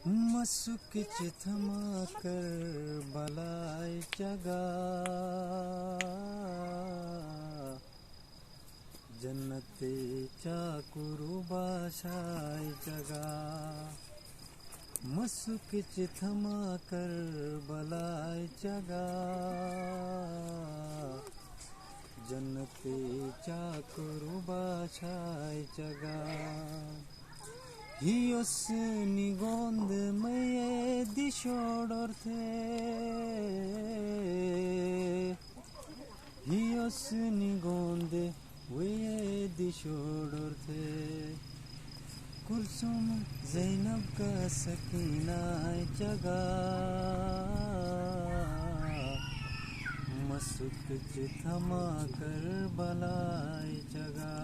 मसुक थमा कर बलाय जगा जन्नते कुरुबाशाय जगा मसुक थमा कर बलाय जगा जन्नते कुरुबाशाय जगा Hios nigonde meye dişodorte Hios nigonde meye dişodorte Kulsum Zeynep ka sakina jaga Masuk thama kar balay jaga